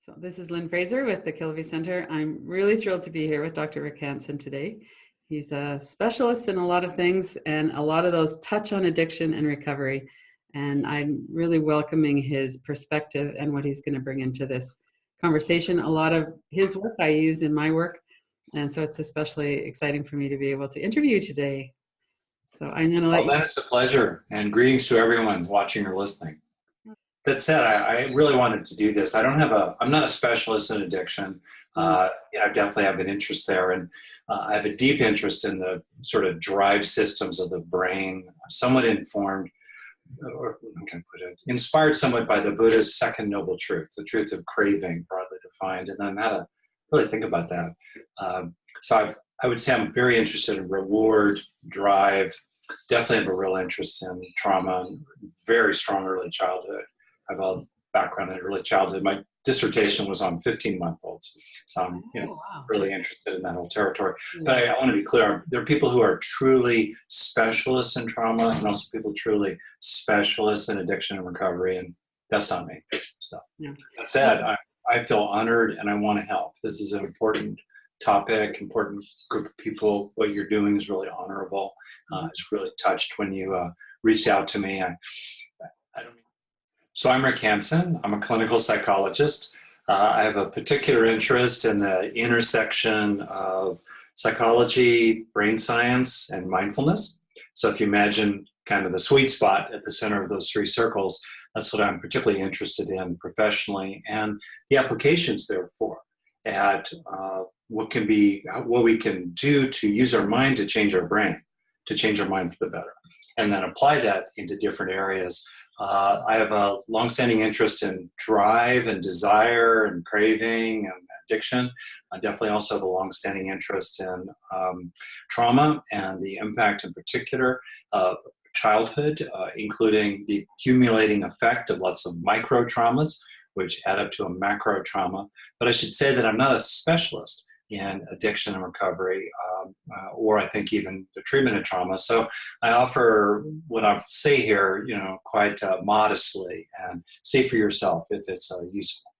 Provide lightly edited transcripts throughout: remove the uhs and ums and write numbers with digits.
So this is Lynn Fraser with the Kilvey Center. I'm really thrilled to be here with Dr. Rick Hanson today. He's a specialist in a lot of things, and a lot of those touch on addiction and recovery. And I'm really welcoming his perspective and what he's going to bring into this conversation. A lot of his work I use in my work, and so it's especially exciting for me to be able to interview you today. So I'm going to let you. Then it's a pleasure, and greetings to everyone watching or listening. That said, I really wanted to do this. I'm not a specialist in addiction. I definitely have an interest there, and I have a deep interest in the sort of drive systems of the brain, somewhat informed, or how can I put it, inspired somewhat by the Buddha's second noble truth, the truth of craving, broadly defined, and then how to really think about that. I would say I'm very interested in reward, drive, definitely have a real interest in trauma, and very strong early childhood. I have a background in early childhood. My dissertation was on 15-month-olds, so I'm really interested in that whole territory. But I want to be clear, there are people who are truly specialists in trauma and also people truly specialists in addiction and recovery, and that's not me. So that said, I feel honored and I want to help. This is an important topic, important group of people. What you're doing is really honorable. It's really touched when you reached out to me. So I'm Rick Hanson. I'm a clinical psychologist. I have a particular interest in the intersection of psychology, brain science, and mindfulness. So if you imagine kind of the sweet spot at the center of those three circles, that's what I'm particularly interested in professionally, and the applications therefore at what we can do to use our mind to change our brain, to change our mind for the better, and then apply that into different areas. I have a longstanding interest in drive and desire and craving and addiction. I definitely also have a longstanding interest in trauma and the impact in particular of childhood, including the accumulating effect of lots of micro traumas, which add up to a macro trauma. But I should say that I'm not a specialist in addiction and recovery, or I think even the treatment of trauma. So I offer what I'll say here, quite modestly, and see for yourself if it's useful.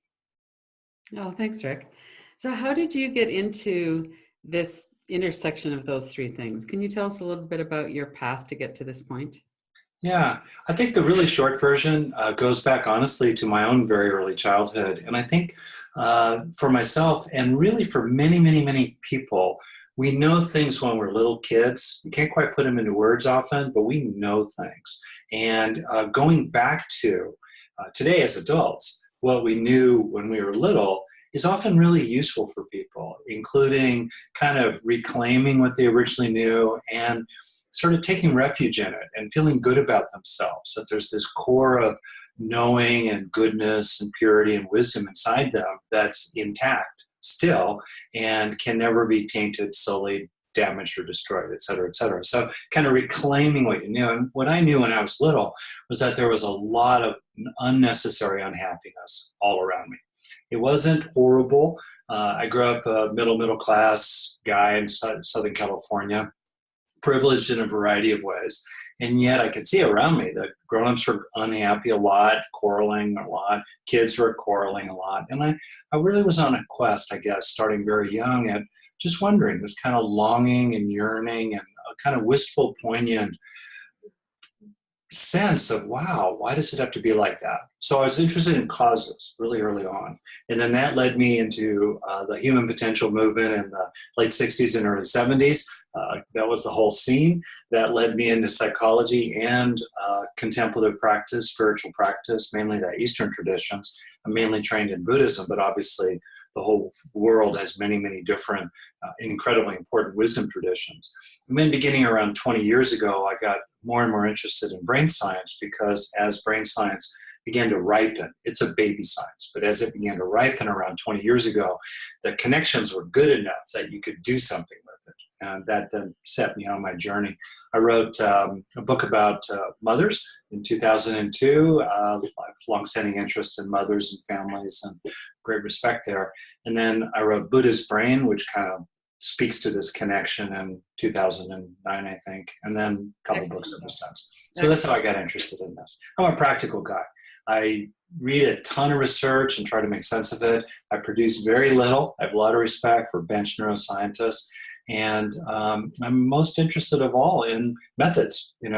Oh, thanks, Rick. So how did you get into this intersection of those three things? Can you tell us a little bit about your path to get to this point? Yeah, I think the really short version goes back honestly to my own very early childhood. And I think for myself, and really for many, many, many people, we know things when we're little kids. We can't quite put them into words often, but we know things. And going back to today as adults, what we knew when we were little is often really useful for people, including kind of reclaiming what they originally knew and sort of taking refuge in it and feeling good about themselves, that there's this core of knowing and goodness and purity and wisdom inside them that's intact still and can never be tainted, sullied, damaged, or destroyed, et cetera, et cetera. So kind of reclaiming what you knew. And what I knew when I was little was that there was a lot of unnecessary unhappiness all around me. It wasn't horrible. I grew up a middle class guy in Southern California, privileged in a variety of ways. And yet I could see around me that grown-ups were unhappy a lot, quarreling a lot, kids were quarreling a lot. And I really was on a quest, I guess, starting very young and just wondering, this kind of longing and yearning and a kind of wistful, poignant sense of, wow, why does it have to be like that? So I was interested in causes really early on. And then that led me into the human potential movement in the late 60s and early 70s. That was the whole scene. That led me into psychology and contemplative practice, spiritual practice, mainly the Eastern traditions. I'm mainly trained in Buddhism, but obviously the whole world has many, many different incredibly important wisdom traditions. And then beginning around 20 years ago, I got more and more interested in brain science because as brain science began to ripen, it's a baby science, but as it began to ripen around 20 years ago, the connections were good enough that you could do something with it. And that then set me on my journey. I wrote a book about mothers in 2002. I have longstanding interest in mothers and families and great respect there. And then I wrote Buddha's Brain, which kind of speaks to this connection in 2009, I think, and then a couple books ever since. So that's how I got interested in this. I'm a practical guy. I read a ton of research and try to make sense of it. I produce very little. I have a lot of respect for bench neuroscientists. And I'm most interested of all in methods, in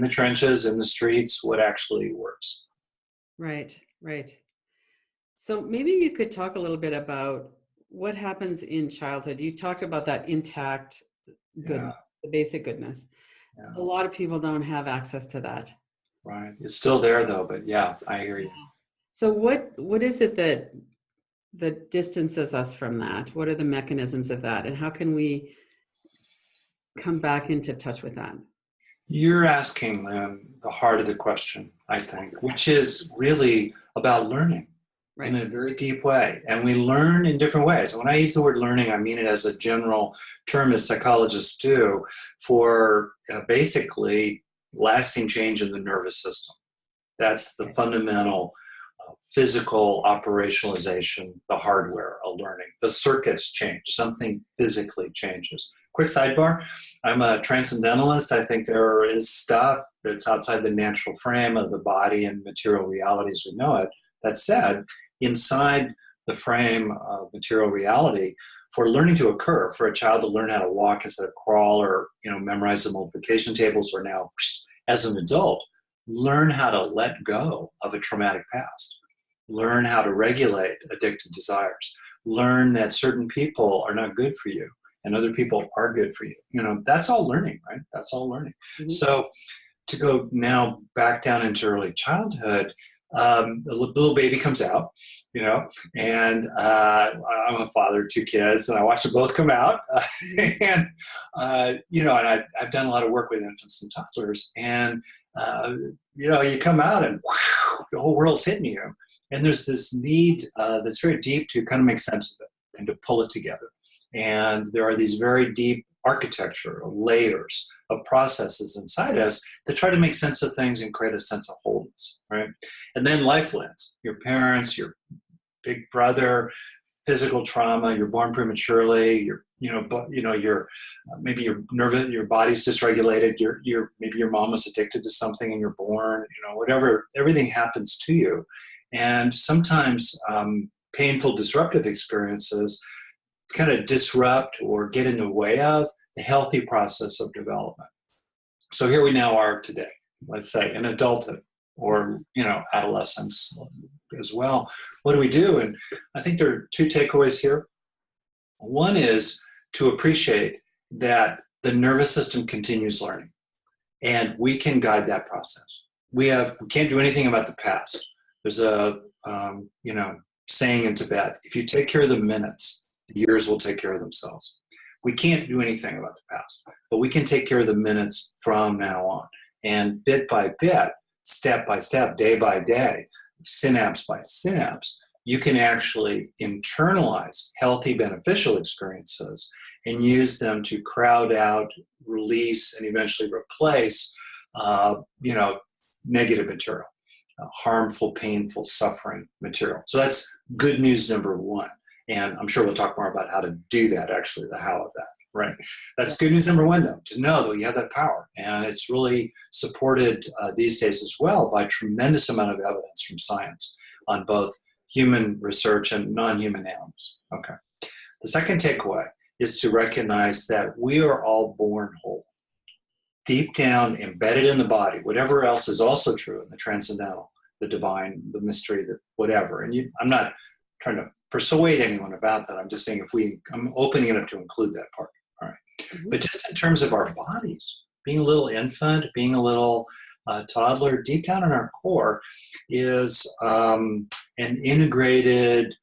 the trenches, in the streets, what actually works. Right, right. So maybe you could talk a little bit about what happens in childhood. You talked about that intact goodness, the basic goodness. Yeah. A lot of people don't have access to that. Right. It's still there though, but yeah, I hear you. So what is it that distances us from that? What are the mechanisms of that? And how can we come back into touch with that? You're asking the heart of the question, I think, which is really about learning. Right. In a very deep way. And we learn in different ways. And when I use the word learning, I mean it as a general term, as psychologists do, for basically lasting change in the nervous system. That's the fundamental physical operationalization, the hardware of learning. The circuits change. Something physically changes. Quick sidebar, I'm a transcendentalist. I think there is stuff that's outside the natural frame of the body and material reality as we know it. That said, inside the frame of material reality, for learning to occur, for a child to learn how to walk instead of crawl or memorize the multiplication tables, or now as an adult, learn how to let go of a traumatic past, learn how to regulate addictive desires, learn that certain people are not good for you and other people are good for you. That's all learning, right? That's all learning. Mm-hmm. So to go now back down into early childhood, the little baby comes out, and I'm a father of 2 kids, and I watch them both come out. And I've done a lot of work with infants and toddlers, and, you come out and whew, the whole world's hitting you. And there's this need that's very deep to kind of make sense of it and to pull it together. And there are these very deep architecture, layers of processes inside us that try to make sense of things and create a sense of wholeness, right? And then life lands. Your parents, your big brother, physical trauma, you're born prematurely, maybe you're nervous, your body's dysregulated, maybe your mom was addicted to something and you're born, whatever, everything happens to you. And sometimes painful, disruptive experiences kind of disrupt or get in the way of the healthy process of development. So here we now are today, let's say in adulthood or, adolescence as well. What do we do? And I think there are 2 takeaways here. One is to appreciate that the nervous system continues learning and we can guide that process. We can't do anything about the past. There's a, saying in Tibet, if you take care of the minutes, the years will take care of themselves. We can't do anything about the past, but we can take care of the minutes from now on. And bit by bit, step by step, day by day, synapse by synapse, you can actually internalize healthy, beneficial experiences and use them to crowd out, release, and eventually replace, negative material, harmful, painful, suffering material. So that's good news number 1. And I'm sure we'll talk more about how to do that, actually, the how of that, right? That's good news number 1, though, to know that we have that power. And it's really supported these days as well by a tremendous amount of evidence from science on both human research and non-human animals. Okay. The second takeaway is to recognize that we are all born whole. Deep down, embedded in the body, whatever else is also true in the transcendental, the divine, the mystery, the whatever. And I'm not trying to persuade anyone about that. I'm just saying I'm opening it up to include that part. All right. Mm-hmm. But just in terms of our bodies, being a little infant, being a little toddler, deep down in our core is an integrated,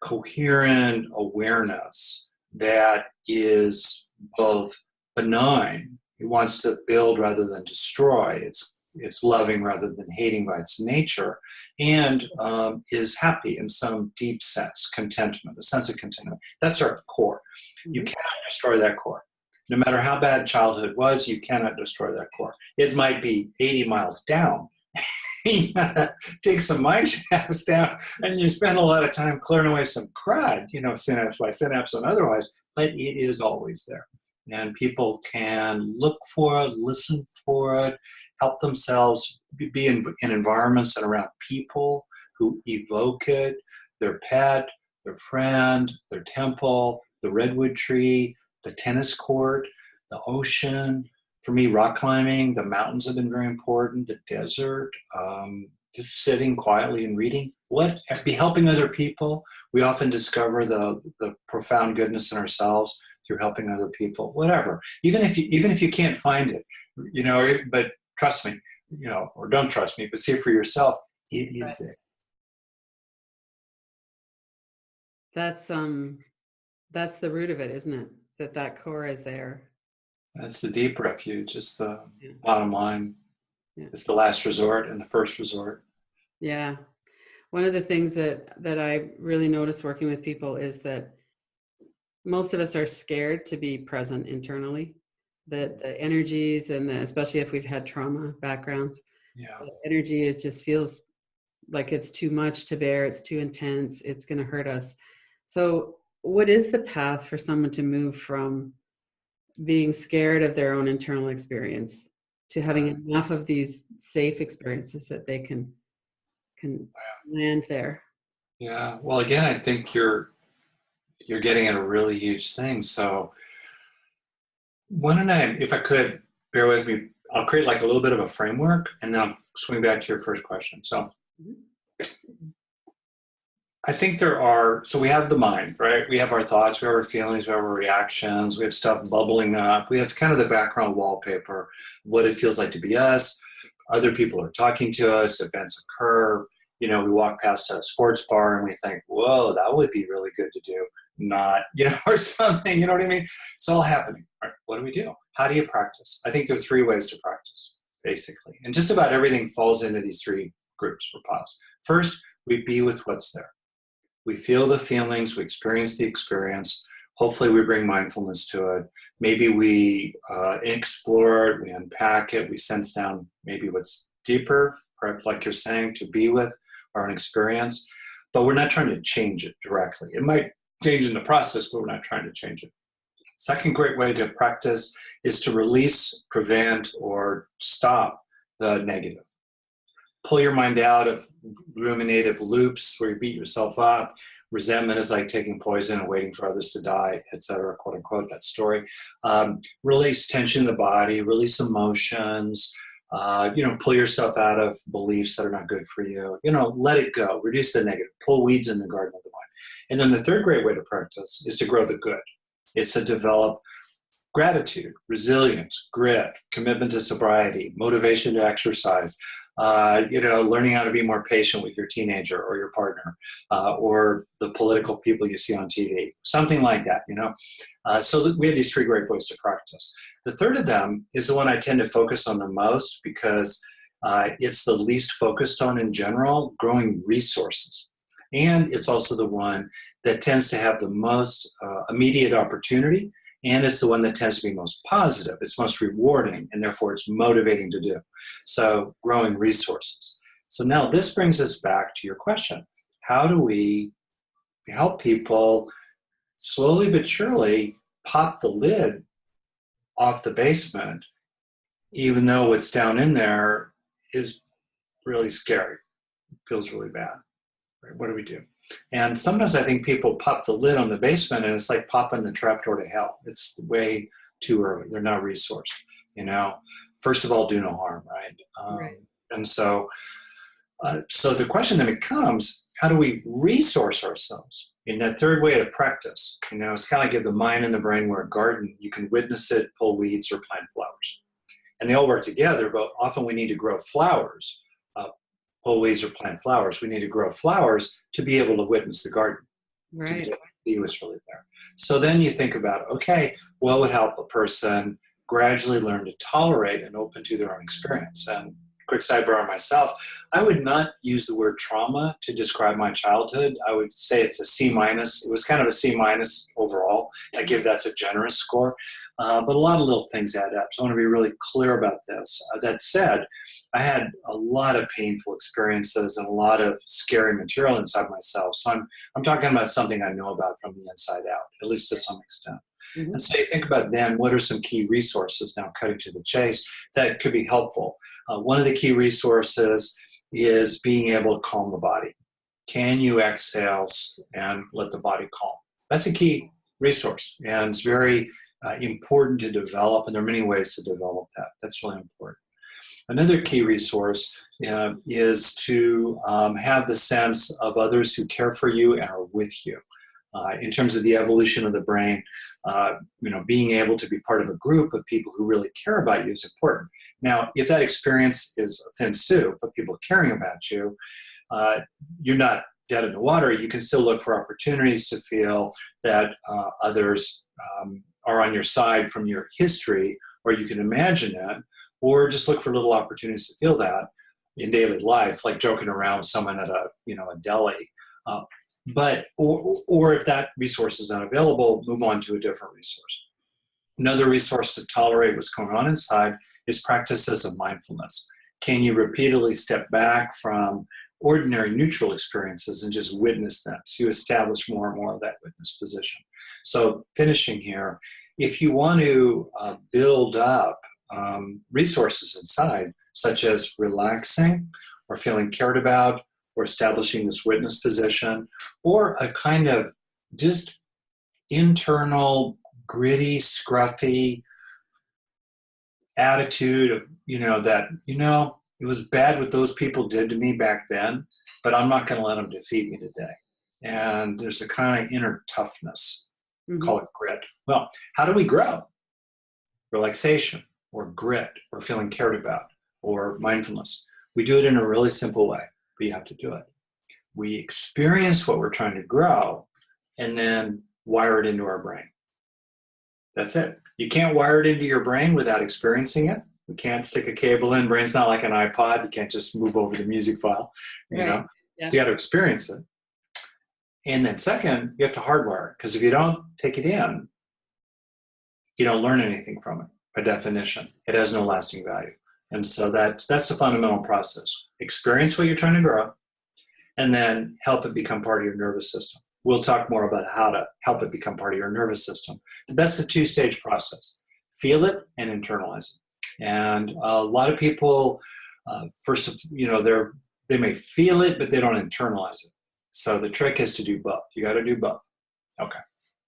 coherent awareness that is both benign. It wants to build rather than destroy. It's loving rather than hating by its nature, and is happy in some deep sense, contentment, a sense of contentment. That's our core. Mm-hmm. You cannot destroy that core. No matter how bad childhood was, you cannot destroy that core. It might be 80 miles down, you gotta take some mind shafts down, and you spend a lot of time clearing away some crud, synapse by synapse and otherwise, but it is always there. And people can look for it, listen for it, help themselves be in environments and around people who evoke it, their pet, their friend, their temple, the redwood tree, the tennis court, the ocean. For me, rock climbing, the mountains have been very important, the desert, just sitting quietly and reading. Be helping other people. We often discover the profound goodness in ourselves through helping other people, whatever. Even if you can't find it, but trust me, or don't trust me, but see it for yourself, it is there. That's the root of it, isn't it? That core is there. That's the deep refuge. It's the bottom line. Yeah. It's the last resort and the first resort. Yeah. One of the things that I really notice working with people is that most of us are scared to be present internally. That the energies and especially if we've had trauma backgrounds, the energy, it just feels like it's too much to bear. It's too intense. It's going to hurt us. So what is the path for someone to move from being scared of their own internal experience to having enough of these safe experiences that they can land there? Yeah. Well, again, I think you're getting at a really huge thing. So if I could, bear with me, I'll create like a little bit of a framework and then I'll swing back to your first question. So I think so we have the mind, right? We have our thoughts, we have our feelings, we have our reactions, we have stuff bubbling up. We have kind of the background wallpaper, what it feels like to be us. Other people are talking to us, events occur. We walk past a sports bar and we think, whoa, that would be really good to do. Not, or something, you know what I mean? It's all happening. All right, what do we do? How do you practice? I think there are 3 ways to practice, basically. And just about everything falls into these 3 groups or piles. First, we be with what's there. We feel the feelings, we experience the experience. Hopefully we bring mindfulness to it. Maybe we explore it, we unpack it, we sense down maybe what's deeper, right, like you're saying, to be with our own experience. But we're not trying to change it directly. It might change in the process, but we're not trying to change it. Second great way to practice is to release, prevent, or stop the negative. Pull your mind out of ruminative loops where you beat yourself up. Resentment is like taking poison and waiting for others to die, etc., quote unquote, that story. Release tension in the body, release emotions, pull yourself out of beliefs that are not good for you. Let it go, reduce the negative, pull weeds in the garden of the mind. And then the third great way to practice is to grow the good. It's to develop gratitude, resilience, grit, commitment to sobriety, motivation to exercise, learning how to be more patient with your teenager or your partner, or the political people you see on TV, something like that, So we have these 3 great ways to practice. The third of them is the one I tend to focus on the most because it's the least focused on in general, growing resources. And it's also the one that tends to have the most immediate opportunity, and it's the one that tends to be most positive. It's most rewarding, and therefore it's motivating to do. So growing resources. So now this brings us back to your question. How do we help people slowly but surely pop the lid off the basement, even though what's down in there is really scary, it feels really bad? Right? What do we do? And sometimes I think people pop the lid on the basement and it's like popping the trapdoor to hell. It's way too early. They're not resourced, First of all, do no harm, right? Right. And so the question then becomes, how do we resource ourselves? In that third way to practice, it's kind of like if the mind and the brain were a garden, you can witness it, pull weeds, or plant flowers. And they all work together, but often we need to grow flowers. Pull weeds or plant flowers. We need to grow flowers to be able to witness the garden. Right. To see what's really there. So then you think about, okay, what would help a person gradually learn to tolerate and open to their own experience? And quick sidebar on myself, I would not use the word trauma to describe my childhood. I would say it's a C-. It was kind of a C- overall. I give that's a generous score. But a lot of little things add up. So I want to be really clear about this. That said, I had a lot of painful experiences and a lot of scary material inside myself. So I'm talking about something I know about from the inside out, at least to some extent. Mm-hmm. And so you think about then, what are some key resources, now cutting to the chase, that could be helpful? One of the key resources is being able to calm the body. Can you exhale and let the body calm? That's a key resource, and it's very important to develop, and there are many ways to develop that. That's really important. Another key resource is to have the sense of others who care for you and are with you. In terms of the evolution of the brain, being able to be part of a group of people who really care about you is important. Now, if that experience is a thin soup of people caring about you, you're not dead in the water. You can still look for opportunities to feel that others are on your side from your history, or you can imagine it, or just look for little opportunities to feel that in daily life, like joking around with someone at a deli. Or if that resource is not available, move on to a different resource. Another resource to tolerate what's going on inside is practices of mindfulness. Can you repeatedly step back from ordinary neutral experiences and just witness them? So you establish more and more of that witness position. So finishing here, if you want to build up resources inside, such as relaxing or feeling cared about, or establishing this witness position, or a kind of just internal, gritty, scruffy attitude of, it was bad what those people did to me back then, but I'm not going to let them defeat me today. And there's a kind of inner toughness, call it grit. Well, how do we grow? Relaxation, or grit, or feeling cared about, or mindfulness. We do it in a really simple way. But you have to do it. We experience what we're trying to grow and then wire it into our brain. That's it. You can't wire it into your brain without experiencing it. We can't stick a cable in. Brain's not like an iPod. You can't just move over the music file. Yeah. You got to experience it. And then second, you have to hardwire it, because if you don't take it in, you don't learn anything from it. By definition, it has no lasting value. And so that's the fundamental process. Experience what you're trying to grow, and then help it become part of your nervous system. We'll talk more about how to help it become part of your nervous system. But that's the two-stage process. Feel it and internalize it. And a lot of people, they may feel it, but they don't internalize it. So the trick is to do both. You got to do both. Okay.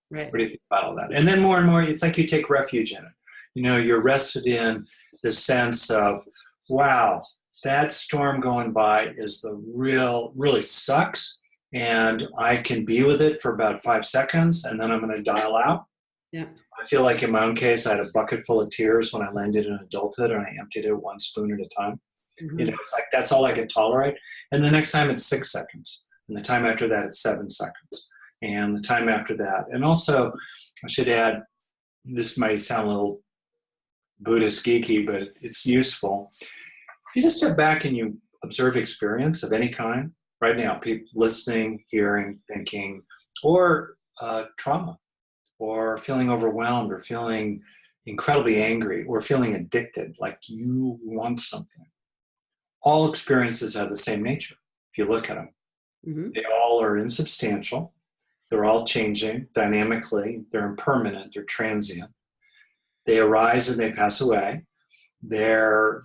Right. What do you think about all that? And then more and more, it's like you take refuge in it. You're rested in the sense of, wow, that storm going by is really sucks, and I can be with it for about 5 seconds, and then I'm going to dial out. Yeah. I feel like in my own case, I had a bucket full of tears when I landed in adulthood, and I emptied it one spoon at a time. Mm-hmm. It's like that's all I can tolerate. And the next time it's 6 seconds, and the time after that it's 7 seconds, and the time after that. And also, I should add, this might sound a little Buddhist geeky, but it's useful. If you just step back and you observe experience of any kind, right now, people listening, hearing, thinking, or trauma, or feeling overwhelmed, or feeling incredibly angry, or feeling addicted, like you want something. All experiences have the same nature, if you look at them. Mm-hmm. They all are insubstantial. They're all changing dynamically. They're impermanent. They're transient. They arise and they pass away. They're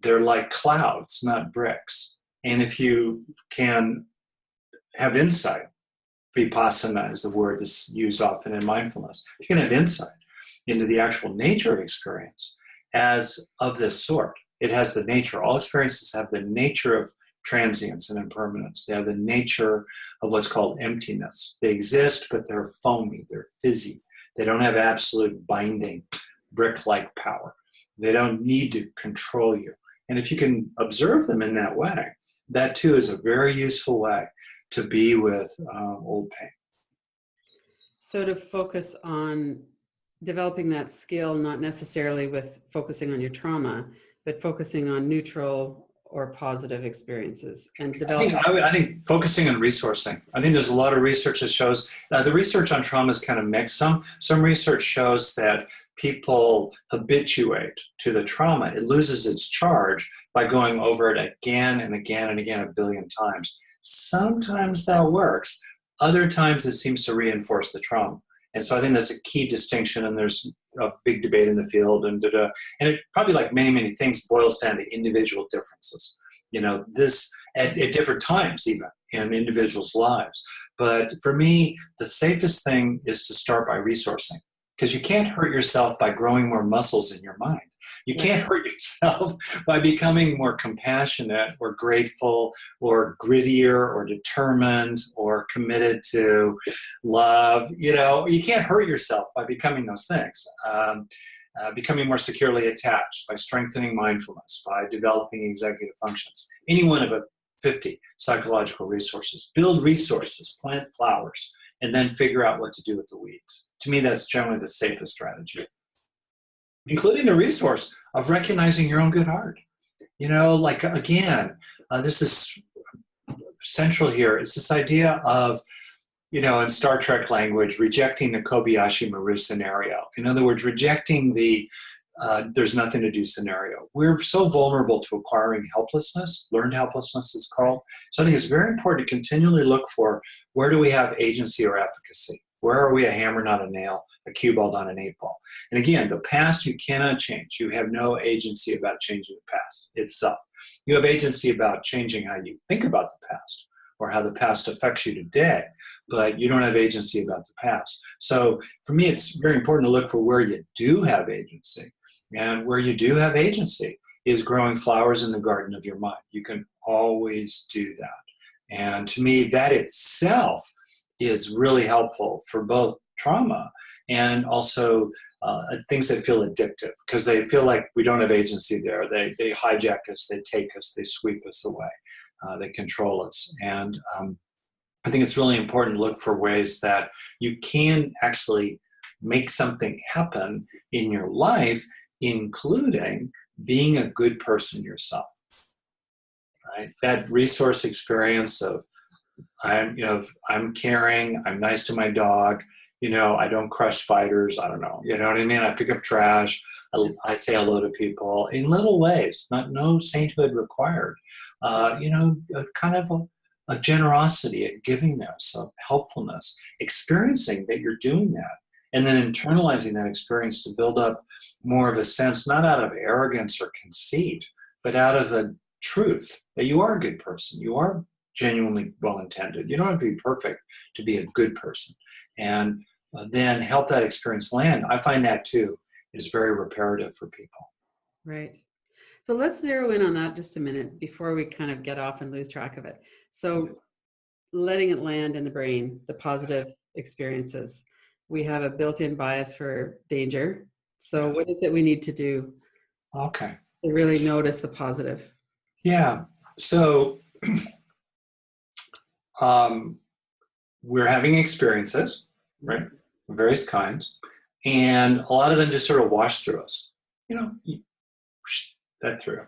like clouds, not bricks. And if you can have insight, vipassana is the word that's used often in mindfulness. You can have insight into the actual nature of experience as of this sort. It has the nature. All experiences have the nature of transience and impermanence. They have the nature of what's called emptiness. They exist, but they're foamy. They're fizzy. They don't have absolute binding, brick-like power. They don't need to control you. And if you can observe them in that way, that too is a very useful way to be with old pain. So to focus on developing that skill, not necessarily with focusing on your trauma, but focusing on neutral or positive experiences and developing. I think focusing on resourcing. I think there's a lot of research that shows, the research on trauma is kind of mixed. Some research shows that people habituate to the trauma. It loses its charge, by going over it again and again and again 1 billion times. Sometimes that works. Other times it seems to reinforce the trauma. And so I think that's a key distinction, and there's a big debate in the field, and it probably, like many, many things, boils down to individual differences. This at different times even in individuals' lives. But for me, the safest thing is to start by resourcing, because you can't hurt yourself by growing more muscles in your mind. You can't hurt yourself by becoming more compassionate or grateful or grittier or determined or committed to love. You can't hurt yourself by becoming those things. Becoming more securely attached, by strengthening mindfulness, by developing executive functions. Any one of the 50 psychological resources. Build resources, plant flowers, and then figure out what to do with the weeds. To me, that's generally the safest strategy. Including the resource of recognizing your own good heart. This is central here. It's this idea of, in Star Trek language, rejecting the Kobayashi Maru scenario. In other words, rejecting the there's nothing to do scenario. We're so vulnerable to acquiring helplessness, learned helplessness it's called. So I think it's very important to continually look for, where do we have agency or efficacy? Where are we a hammer, not a nail, a cue ball, not an 8 ball? And again, the past you cannot change. You have no agency about changing the past itself. You have agency about changing how you think about the past or how the past affects you today, but you don't have agency about the past. So for me, it's very important to look for where you do have agency. And where you do have agency is growing flowers in the garden of your mind. You can always do that. And to me, that itself is really helpful for both trauma and also things that feel addictive, because they feel like we don't have agency there. They hijack us, they take us, they sweep us away, they control us. And I think it's really important to look for ways that you can actually make something happen in your life, including being a good person yourself. Right? That resource experience of I'm caring, I'm nice to my dog, I don't crush spiders, I don't know, you know what I mean? I pick up trash, I say hello to people in little ways, no sainthood required. Kind of a generosity, a givingness, a helpfulness, experiencing that you're doing that, and then internalizing that experience to build up more of a sense, not out of arrogance or conceit, but out of the truth that you are a good person. You are genuinely well-intended. You don't have to be perfect to be a good person. And then help that experience land. I find that too is very reparative for people. Right. So let's zero in on that just a minute before we kind of get off and lose track of it. So letting it land in the brain, the positive experiences. We have a built-in bias for danger. So what is it we need to do to really notice the positive? Yeah. So we're having experiences, right? Of various kinds. And a lot of them just sort of wash through us. That through.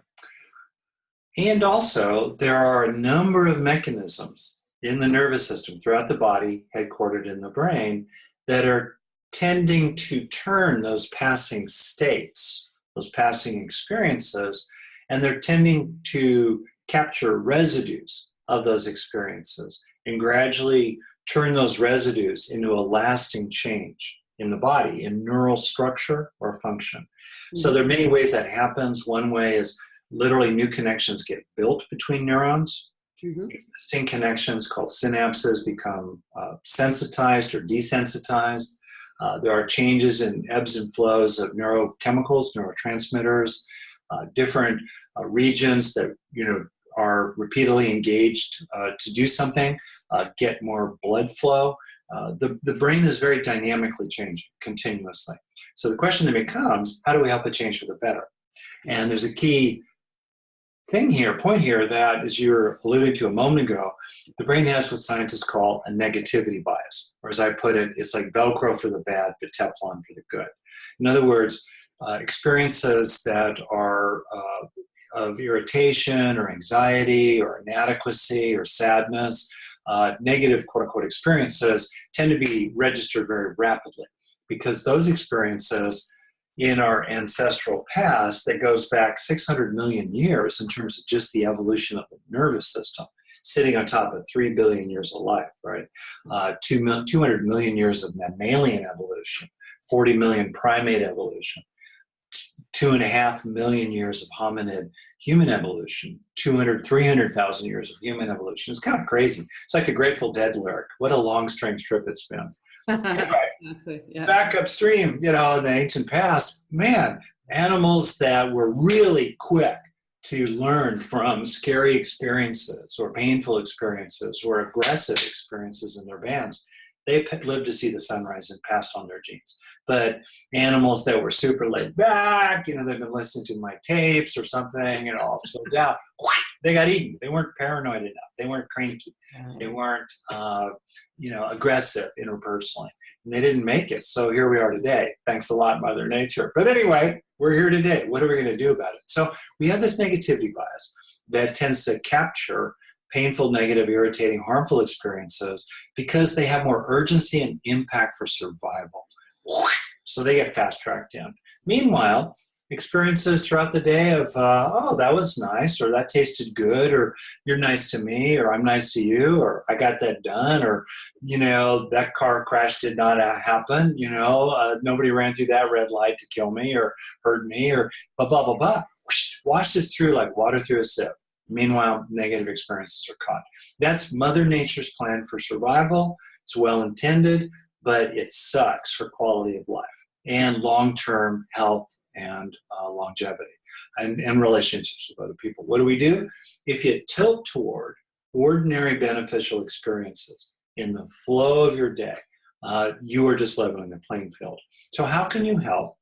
And also, there are a number of mechanisms in the nervous system throughout the body, headquartered in the brain, that are tending to turn those passing states, those passing experiences, and they're tending to capture residues of those experiences and gradually turn those residues into a lasting change in the body, in neural structure or function. Mm-hmm. So there are many ways that happens. One way is literally new connections get built between neurons. Mm-hmm. Existing connections called synapses become sensitized or desensitized. There are changes in ebbs and flows of neurochemicals, neurotransmitters, different regions that are repeatedly engaged to do something, get more blood flow. The brain is very dynamically changing continuously. So the question that becomes, how do we help it change for the better? And there's a key point here that, as you were alluding to a moment ago, the brain has what scientists call a negativity bias. Or as I put it, it's like Velcro for the bad, but Teflon for the good. In other words, experiences that are of irritation or anxiety or inadequacy or sadness, negative quote-unquote experiences tend to be registered very rapidly, because those experiences in our ancestral past that goes back 600 million years in terms of just the evolution of the nervous system, sitting on top of 3 billion years of life, right? 200 million years of mammalian evolution, 40 million primate evolution, 2.5 million years of hominid human evolution, 300,000 years of human evolution. It's kind of crazy. It's like the Grateful Dead lyric. What a long, strange trip it's been. Anyway, Yeah. back upstream, in the ancient past, man, animals that were really quick to learn from scary experiences or painful experiences or aggressive experiences in their bands, they lived to see the sunrise and passed on their genes. But animals that were super laid back, they've been listening to my tapes or something, all chilled out, they got eaten. They weren't paranoid enough. They weren't cranky. They weren't, aggressive interpersonally. And they didn't make it. So here we are today. Thanks a lot, Mother Nature. But anyway, we're here today. What are we going to do about it? So we have this negativity bias that tends to capture painful, negative, irritating, harmful experiences because they have more urgency and impact for survival. So they get fast-tracked in. Meanwhile, experiences throughout the day of, that was nice, or that tasted good, or you're nice to me, or I'm nice to you, or I got that done, or, that car crash did not happen, nobody ran through that red light to kill me or hurt me, or blah, blah, blah, blah. Washes through like water through a sieve. Meanwhile, negative experiences are caught. That's Mother Nature's plan for survival. It's well-intended, but it sucks for quality of life and long-term health and longevity and relationships with other people. What do we do? If you tilt toward ordinary beneficial experiences in the flow of your day, you are just leveling the playing field. So how can you help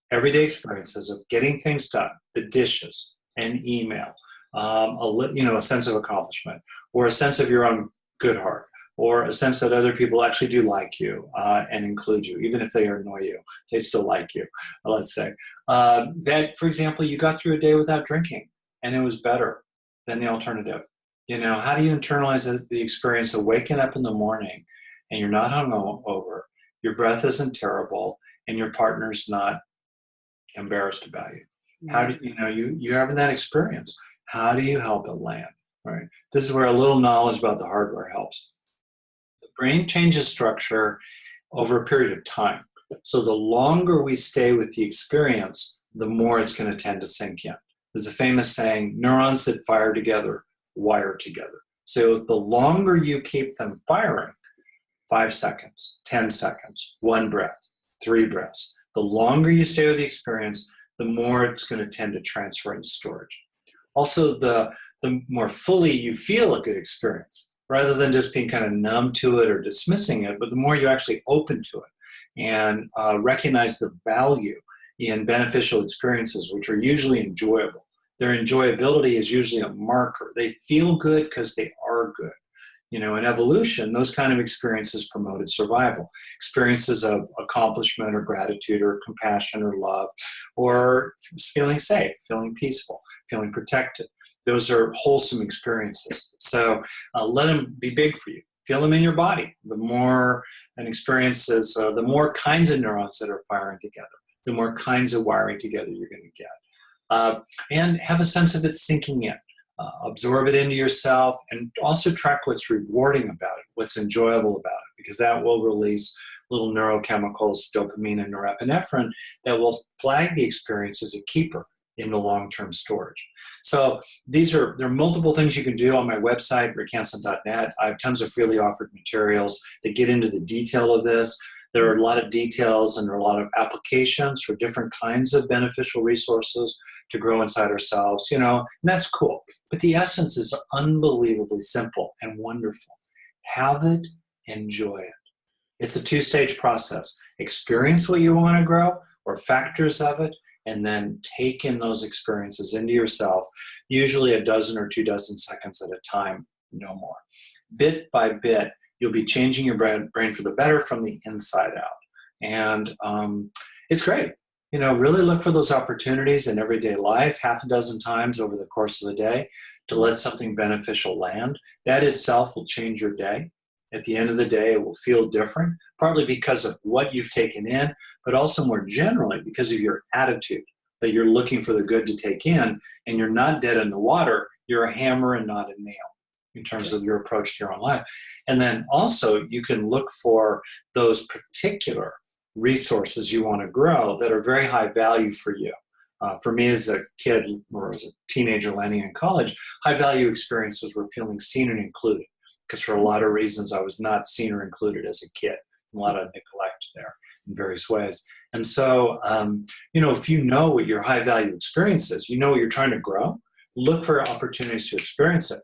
everyday experiences of getting things done, the dishes, an email, a sense of accomplishment, or a sense of your own good heart, or a sense that other people actually do like you and include you, even if they annoy you, they still like you, let's say. That, for example, you got through a day without drinking, and it was better than the alternative. How do you internalize the experience of waking up in the morning and you're not hungover, your breath isn't terrible, and your partner's not embarrassed about you? How do you're having that experience? How do you help it land? Right. This is where a little knowledge about the hardware helps. The brain changes structure over a period of time. So the longer we stay with the experience, the more it's going to tend to sink in. There's a famous saying, neurons that fire together wire together. So the longer you keep them firing, 5 seconds, 10 seconds, 1 breath, 3 breaths, the longer you stay with the experience, the more it's going to tend to transfer into storage. Also, the more fully you feel a good experience, rather than just being kind of numb to it or dismissing it, but the more you actually open to it and recognize the value in beneficial experiences, which are usually enjoyable. Their enjoyability is usually a marker. They feel good because they are good. In evolution, those kind of experiences promoted survival. Experiences of accomplishment or gratitude or compassion or love, or feeling safe, feeling peaceful, feeling protected. Those are wholesome experiences. So let them be big for you. Feel them in your body. The more an experience is, the more kinds of neurons that are firing together, the more kinds of wiring together you're going to get. And have a sense of it sinking in. Absorb it into yourself, and also track what's rewarding about it, what's enjoyable about it, because that will release little neurochemicals, dopamine and norepinephrine, that will flag the experience as a keeper in the long-term storage. So there are multiple things you can do on my website, rickhanson.net. I have tons of freely offered materials that get into the detail of this. There are a lot of details and there are a lot of applications for different kinds of beneficial resources to grow inside ourselves, and that's cool. But the essence is unbelievably simple and wonderful. Have it, enjoy it. It's a 2-stage process. Experience what you want to grow, or factors of it, and then take in those experiences into yourself, usually a dozen or 2 dozen seconds at a time, no more. Bit by bit, you'll be changing your brain for the better from the inside out. And it's great. Really look for those opportunities in everyday life, 6 times over the course of the day, to let something beneficial land. That itself will change your day. At the end of the day, it will feel different, partly because of what you've taken in, but also more generally because of your attitude, that you're looking for the good to take in, and you're not dead in the water, you're a hammer and not a nail in terms of your approach to your own life. And then also you can look for those particular resources you want to grow that are very high value for you. For me as a kid or as a teenager landing in college, high value experiences were feeling seen and included, because for a lot of reasons I was not seen or included as a kid. A lot of neglect there in various ways. And so, if you know what your high value experience is, you know what you're trying to grow, look for opportunities to experience it.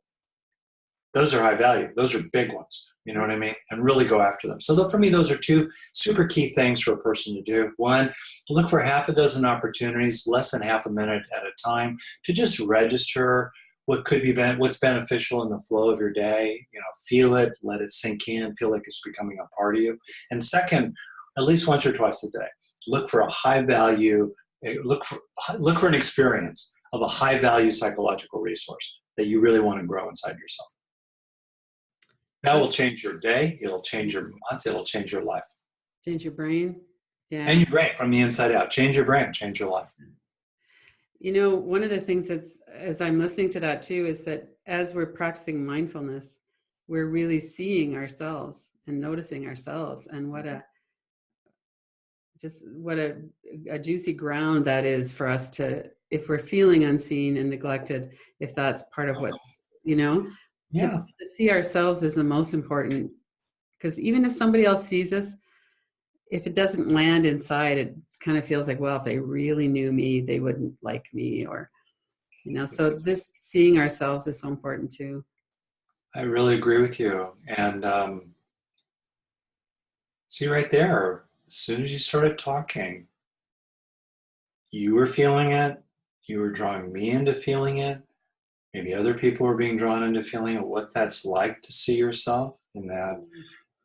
Those are high value. Those are big ones. You know what I mean? And really go after them. So for me, those are two super key things for a person to do. One, look for half a dozen opportunities, less than half a minute at a time, to just register what could be what's beneficial in the flow of your day. Feel it, let it sink in, feel like it's becoming a part of you. And second, at least once or twice a day, look for a high value, look for an experience of a high value psychological resource that you really want to grow inside yourself. That will change your day, it'll change your month, it'll change your life. Change your brain. Yeah. And your brain from the inside out. Change your brain, change your life. One of the things that's, as I'm listening to that too, is that as we're practicing mindfulness, we're really seeing ourselves and noticing ourselves, and what a juicy ground that is for us to, if we're feeling unseen and neglected, if that's part of what, Yeah. To see ourselves is the most important, because even if somebody else sees us, if it doesn't land inside, it kind of feels like, well, if they really knew me, they wouldn't like me, or, so this seeing ourselves is so important too. I really agree with you. And see right there, as soon as you started talking, you were feeling it, you were drawing me into feeling it. Maybe other people are being drawn into feeling what that's like to see yourself in that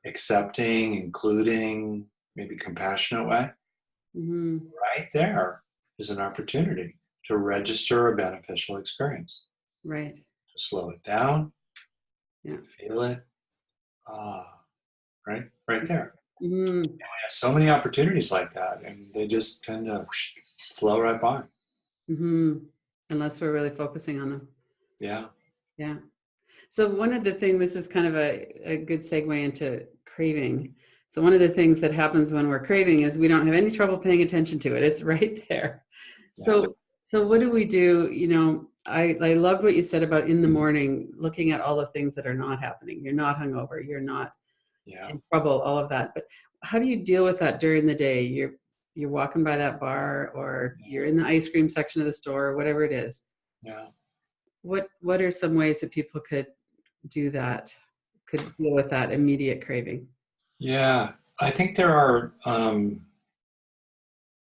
accepting, including, maybe compassionate way. Mm-hmm. Right there is an opportunity to register a beneficial experience. Right. To slow it down, yeah. to feel it. Right there. Mm-hmm. And we have so many opportunities like that, and they just kind of flow right by. Mm-hmm. Unless we're really focusing on them. Yeah. Yeah. So one of the things, this is kind of a good segue into craving. So one of the things that happens when we're craving is we don't have any trouble paying attention to it. It's right there. Yeah. So what do we do? I loved what you said about in the morning, looking at all the things that are not happening. You're not hungover. You're not in trouble, all of that. But how do you deal with that during the day? You're walking by that bar, or you're in the ice cream section of the store, whatever it is. Yeah. What are some ways that people could do that, could deal with that immediate craving? Yeah, I think there are, the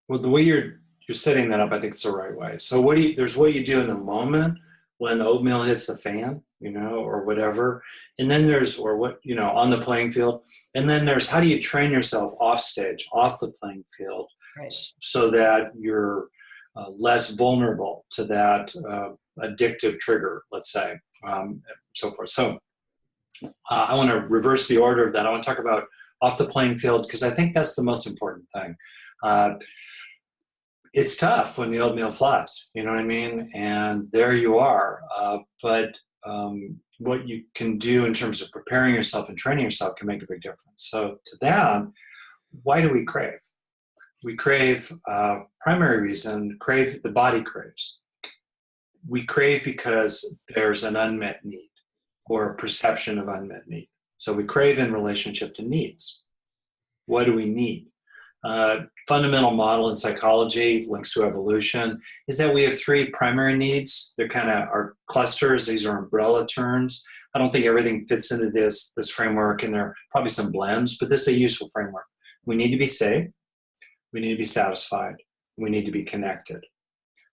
way you're setting that up, I think it's the right way. So there's what you do in the moment when the oatmeal hits the fan, or whatever. And then there's, on the playing field. And then there's, how do you train yourself off stage, off the playing field, right, so that you're less vulnerable to that addictive trigger, let's say, so forth. So I want to reverse the order of that. I want to talk about off the playing field, because I think that's the most important thing. It's tough when the oatmeal flies, you know what I mean? And there you are. But what you can do in terms of preparing yourself and training yourself can make a big difference. So to that, why do we crave? We crave, primary reason, the body craves. We crave because there's an unmet need or a perception of unmet need. So we crave in relationship to needs. What do we need? Fundamental model in psychology, links to evolution, is that we have three primary needs. They're kind of our clusters. These are umbrella terms. I don't think everything fits into this framework, and there are probably some blends, but this is a useful framework. We need to be safe. We need to be satisfied. We need to be connected.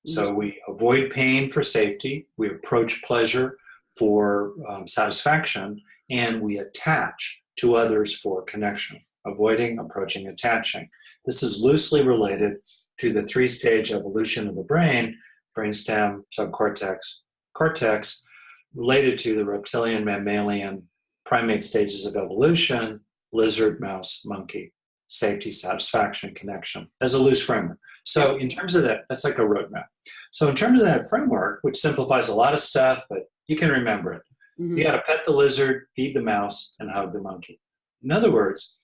So we avoid pain for safety. We approach pleasure for satisfaction, and we attach to others for connection. Avoiding, approaching, attaching. This is loosely related to the three-stage evolution of the brain, brainstem, subcortex, cortex, related to the reptilian mammalian primate stages of evolution, lizard, mouse, monkey, safety, satisfaction, connection, as a loose framework. So in terms of that, that's like a roadmap. So in terms of that framework, which simplifies a lot of stuff, but you can remember it. Mm-hmm. You got to pet the lizard, feed the mouse, and hug the monkey. In other words,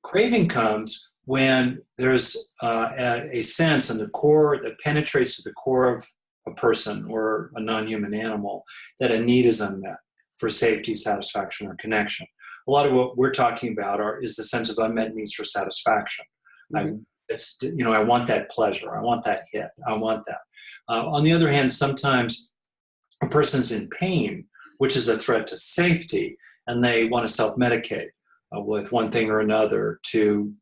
craving comes when there's a sense in the core that penetrates to the core of a person or a non-human animal that a need is unmet for safety, satisfaction, or connection. A lot of what we're talking about is the sense of unmet needs for satisfaction. Mm-hmm. I want that pleasure. I want that hit. I want that. On the other hand, sometimes a person's in pain, which is a threat to safety, and they want to self-medicate with one thing or another to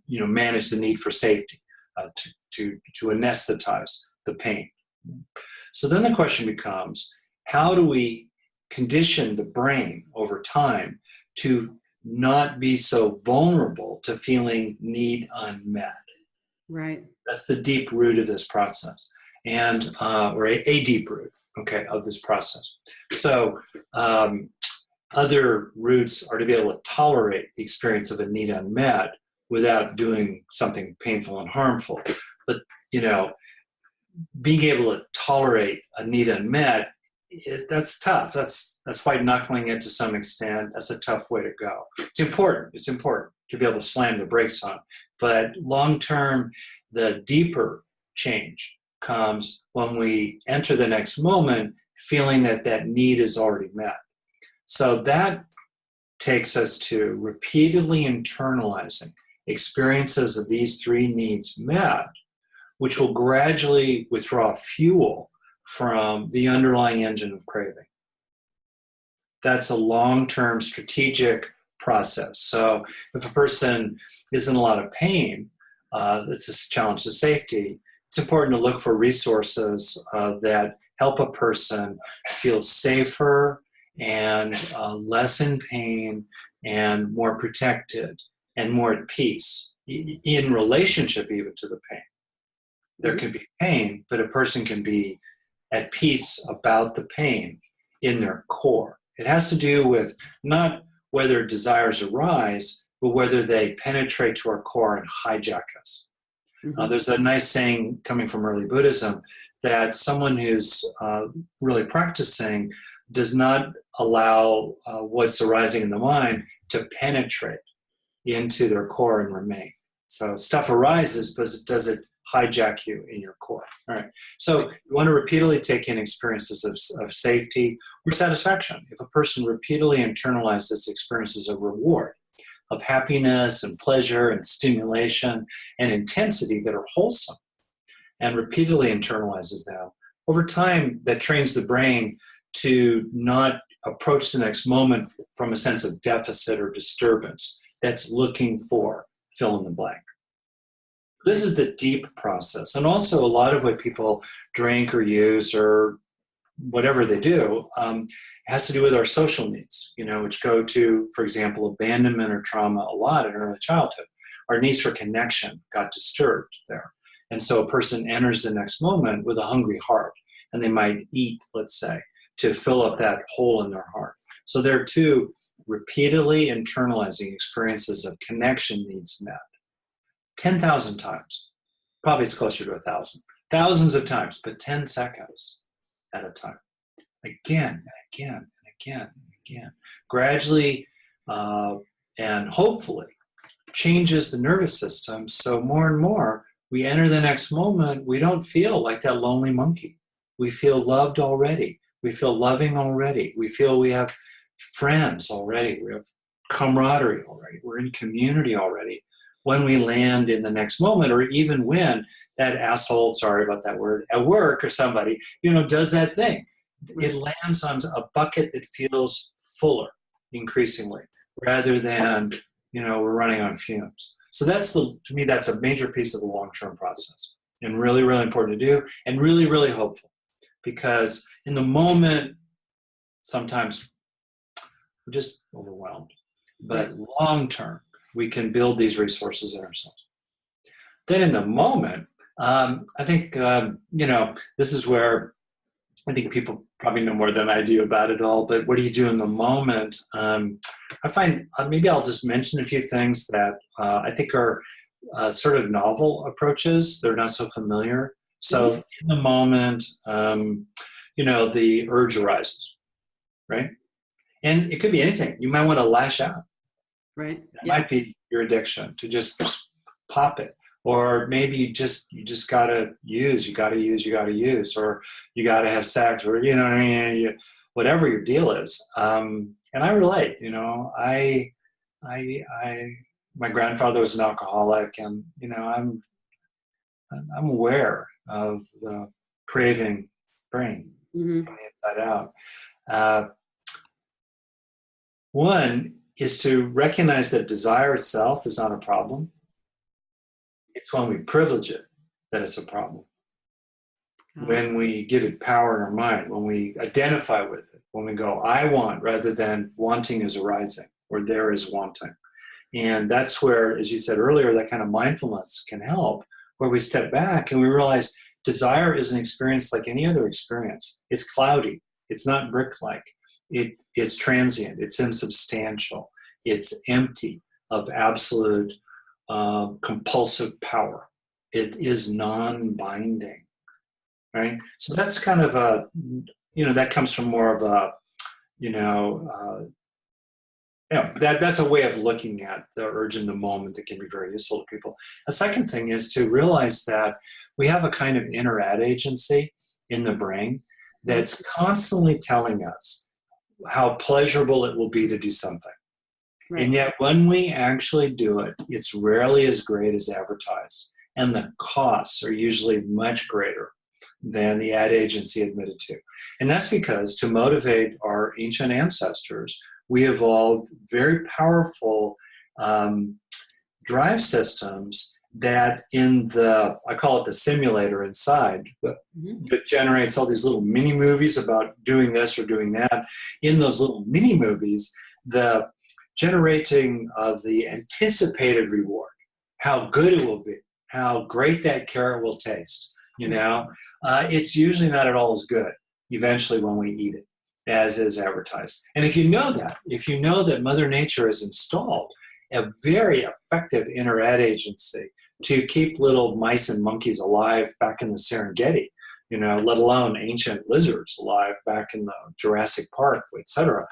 manage the need for safety, to anesthetize the pain. So then the question becomes, how do we condition the brain over time to not be so vulnerable to feeling need unmet? Right. That's the deep root of this process, and or a deep root, okay, of this process. So other roots are to be able to tolerate the experience of a need unmet without doing something painful and harmful. But being able to tolerate a need unmet, that's tough. That's white knuckling it to some extent. That's a tough way to go. It's important to be able to slam the brakes on. But long term, the deeper change comes when we enter the next moment feeling that need is already met. So that takes us to repeatedly internalizing experiences of these three needs met, which will gradually withdraw fuel from the underlying engine of craving. That's a long-term strategic process. So if a person is in a lot of pain, it's a challenge to safety, it's important to look for resources that help a person feel safer and less in pain and more protected and more at peace in relationship even to the pain. There can be pain, but a person can be at peace about the pain in their core. It has to do with not whether desires arise, but whether they penetrate to our core and hijack us. Mm-hmm. There's a nice saying coming from early Buddhism that someone who's really practicing does not allow what's arising in the mind to penetrate into their core and remain. So stuff arises, but does it hijack you in your core? All right. So you want to repeatedly take in experiences of safety or satisfaction. If a person repeatedly internalizes experiences of reward, of happiness and pleasure and stimulation and intensity that are wholesome, and repeatedly internalizes them, over time that trains the brain to not approach the next moment from a sense of deficit or disturbance that's looking for fill in the blank. This is the deep process. And also a lot of what people drink or use or whatever they do has to do with our social needs, which go to, for example, abandonment or trauma a lot in early childhood. Our needs for connection got disturbed there. And so a person enters the next moment with a hungry heart, and they might eat, let's say, to fill up that hole in their heart. So there are two repeatedly internalizing experiences of connection needs met. 10,000 times. Probably it's closer to 1,000. Thousands of times, but 10 seconds at a time. Again and again and again and again. Gradually and hopefully changes the nervous system so more and more we enter the next moment, we don't feel like that lonely monkey. We feel loved already. We feel loving already. We feel we have friends already. We have camaraderie already. We're in community already. When we land in the next moment, or even when that asshole, sorry about that word, at work or somebody, does that thing. It lands on a bucket that feels fuller increasingly, rather than, we're running on fumes. So to me, that's a major piece of the long-term process, and really, really important to do, and really, really hopeful. Because in the moment, sometimes we're just overwhelmed. But long-term, we can build these resources in ourselves. Then in the moment, I think, this is where I think people probably know more than I do about it all, but what do you do in the moment? I find maybe I'll just mention a few things that I think are sort of novel approaches. They're not so familiar. So in the moment, the urge arises, right? And it could be anything. You might want to lash out. Right. It might be your addiction to just pop it. Or maybe you just gotta use, or you gotta have sex, or you know what I mean, whatever your deal is. And I relate. My grandfather was an alcoholic, and I'm aware of the craving brain from the inside out. One is to recognize that desire itself is not a problem. It's when we privilege it that it's a problem. When we give it power in our mind, when we identify with it, when we go, I want, rather than wanting is arising, or there is wanting. And that's where, as you said earlier, that kind of mindfulness can help, where we step back and we realize desire is an experience like any other experience. It's cloudy. It's not brick-like. It's transient. It's insubstantial. It's empty of absolute compulsive power. It is non-binding, right? So that's kind of that comes from more of a, that's a way of looking at the urge in the moment that can be very useful to people. A second thing is to realize that we have a kind of inner ad agency in the brain that's constantly telling us how pleasurable it will be to do something. Right. And yet when we actually do it, it's rarely as great as advertised. And the costs are usually much greater than the ad agency admitted to. And that's because to motivate our ancient ancestors, we evolved very powerful drive systems that I call it the simulator inside, that generates all these little mini movies about doing this or doing that. In those little mini movies, the generating of the anticipated reward, how good it will be, how great that carrot will taste, it's usually not at all as good eventually when we eat it as is advertised. And if you know that Mother Nature has installed a very effective inner ad agency to keep little mice and monkeys alive back in the Serengeti, let alone ancient lizards alive back in the Jurassic Park, et cetera.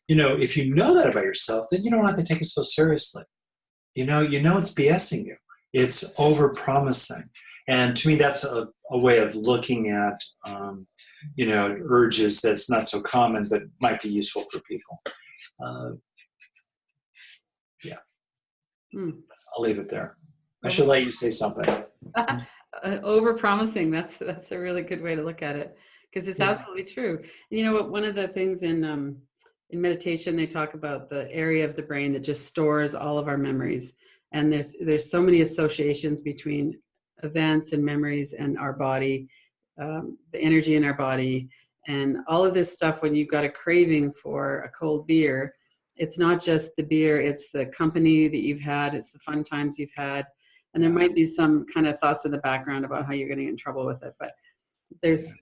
If you know that about yourself, then you don't have to take it so seriously. It's BSing you. It's over-promising. And to me, that's a way of looking at, urges that's not so common, but might be useful for people. I'll leave it there. I should let you say something. Over-promising. That's a really good way to look at it, because it's absolutely true. You know what? One of the things in meditation, they talk about the area of the brain that just stores all of our memories, and there's so many associations between events and memories and our body, the energy in our body, and all of this stuff. When you've got a craving for a cold beer, it's not just the beer, it's the company that you've had, it's the fun times you've had. And there might be some kind of thoughts in the background about how you're going to get in trouble with it. But there's